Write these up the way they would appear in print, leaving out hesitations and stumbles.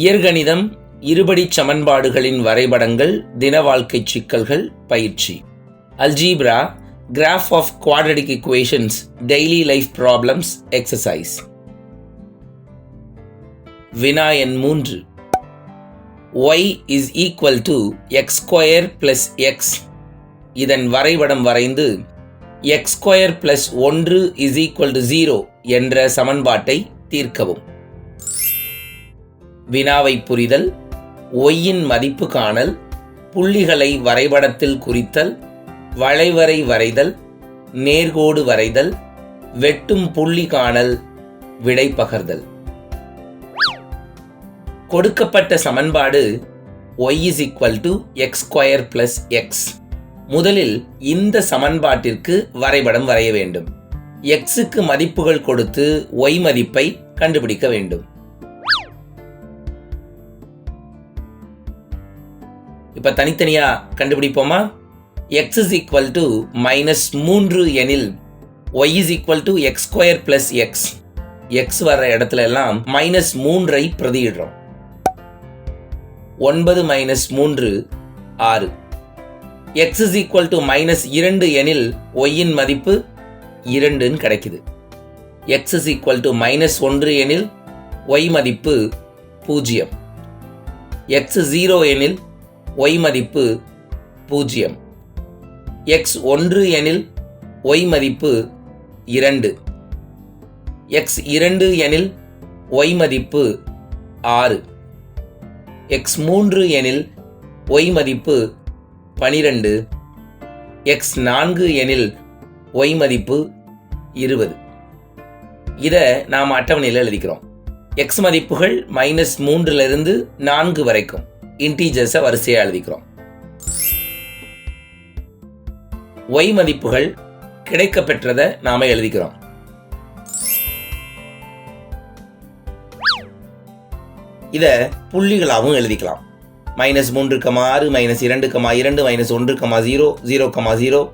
இயற்கணிதம், இருபடிச் சமன்பாடுகளின் வரைபடங்கள், தின வாழ்க்கை சிக்கல்கள் பயிற்சி. Algebra, graph of quadratic equations, daily life problems exercise. வினா எண் 3. y is equal to x square plus x. இதன் வரைபடம் வரைந்து x square plus 1 is equal to 0 என்ற சமன்பாட்டை தீர்க்கவும். வினாவை புரிதல், y-இன் மதிப்பு காணல், புள்ளிகளை வரைபடத்தில் குறித்தல், வளைவரை வரைதல், நேர்கோடு வரைதல், வெட்டும் புள்ளி காணல், விடை பகர்தல். கொடுக்கப்பட்ட சமன்பாடு y is equal to x square plus x. முதலில் இந்த சமன்பாட்டிற்கு வரைபடம் வரைய வேண்டும். x-க்கு மதிப்புகள் கொடுத்து y மதிப்பை கண்டுபிடிக்க வேண்டும். இப்ப தனித்தனியா கண்டுபிடிப்போமா? x is equal to -3 எனில் y is equal to x square plus x. x வர இடத்துல எல்லாம் -3 பிரதியிடுறோம். 9 - 3 6. x is equal to -2 எனில் y-இன் மதிப்பு 2 கிடைக்குது. x is equal to -1 எனில் y மதிப்பு 0. x 0 எனில் y மதிப்பு 0. x 1 எனில் y மதிப்பு 2. x 2 எனில் y மதிப்பு 6. x 3 எனில் y மதிப்பு 12. x 4 எனில் y மதிப்பு 20. இதை நாம் அட்டவணையில் எழுதிக்கிறோம். x மதிப்புகள் -3 4 வரைக்கும் இன்டீஜர்ஸை வரிசையாக எழுதிக்கிறோம். y மதிப்புகள் கிடைக்க பெற்றதை நாம எழுதிக்கிறோம். இத புள்ளிகளாகவும் எழுதிக்கலாம். -3, 6, -2, 2, -1, 0, 0,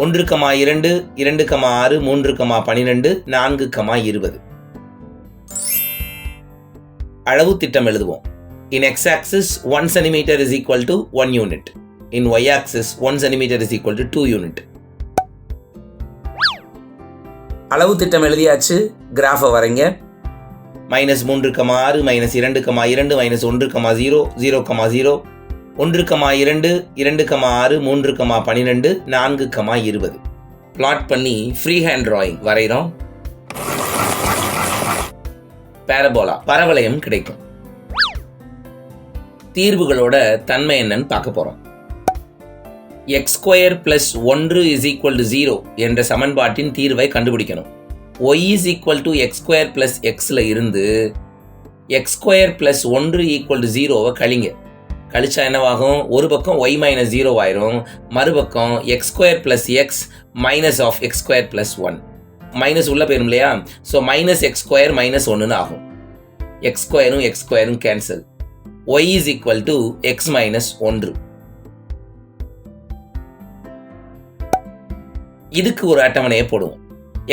1, 2, 2, 6, 3, 12, 4, 20. அளவு திட்டம் எழுதுவோம். In x-axis 1 cm is equal to 1 unit. In y-axis 1 cm is equal to 2 unit. அளவு திட்டம் எழுதியாச்சு. கிராஃபை வரைங்க. -3, 6, -2, 2, -1, 0, 0, 1, 2, 2, 6, 3, 12, 4, 20. பிளாட் பண்ணி ஃப்ரீ ஹேண்ட் டிராயிங் வரைகிறோம். பாரபோலா, பரவளையம் கிடைக்கும். தீர்வுகளோட தன்மை என்னன்னு பார்க்க போறோம். x square plus 1 is equal to 0 என்ற சமன்பாட்டின் தீர்வை கண்டுபிடிக்கணும். y is equal to x square plus xல இருந்து x square plus 1 equal to 0வை கழிங்க. கழிச்சா என்னவாகும்? ஒரு பக்கம் y minus 0 ஆயிரும், மறுபக்கம் x square plus x minus of x square plus 1. Minus உள்ள போயிரும் இல்லையா? ஸோ -x square -1 ஆகும். x squareம் x squareம் cancel. y is equal to x minus 1. இதுக்கு ஒரு அட்டவணையை போடுவோம்.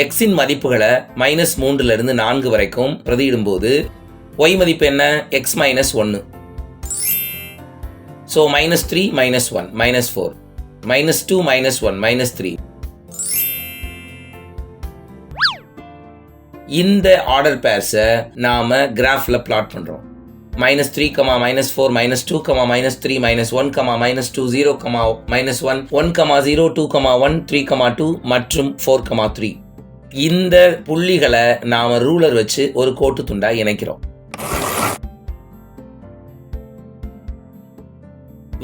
x-இன் மதிப்புகளை -3 4 வரைக்கும் பிரதியிடும்போது y மதிப்பு என்ன? x minus 1. ஸோ -3 - 1 -4 -2 -1 -3. இந்த ஆர்டர் பேர்ஸை நாம கிராஃப்ல பிளாட் பண்றோம். -3, -4, -2, -3, -1, -2, 0, -1, 1, 0, 2, 1, 3, 2 மற்றும் 4, 3. இந்த புள்ளிகளை நாம ரூலர் வச்சு ஒரு கோட்டு துண்டா இணைக்கிறோம்.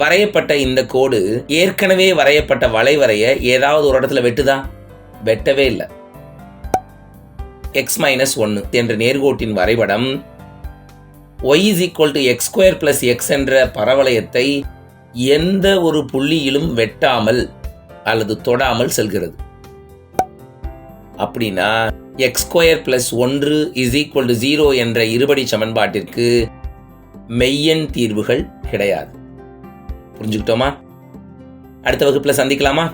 வரையப்பட்ட இந்த கோடு ஏற்கனவே வரையப்பட்ட வளைவரைய ஏதாவது ஒரு இடத்துல வெட்டுதா? வெட்டவே இல்லை. x minus 1 என்ற நேர்கோட்டின் வரைபடம் y is equal to x square plus x என்ற பரவளையத்தை எந்த ஒரு புள்ளியிலும் வெட்டாமல் அல்லது தொடாமல் செல்கிறது. அப்படின்னா x square plus 1 is equal to 0 என்ற இருபடி சமன்பாட்டிற்கு மெய்யெண் தீர்வுகள் கிடையாது. புரிஞ்சுக்கிட்டோமா? அடுத்த வகுப்புல சந்திக்கலாமா?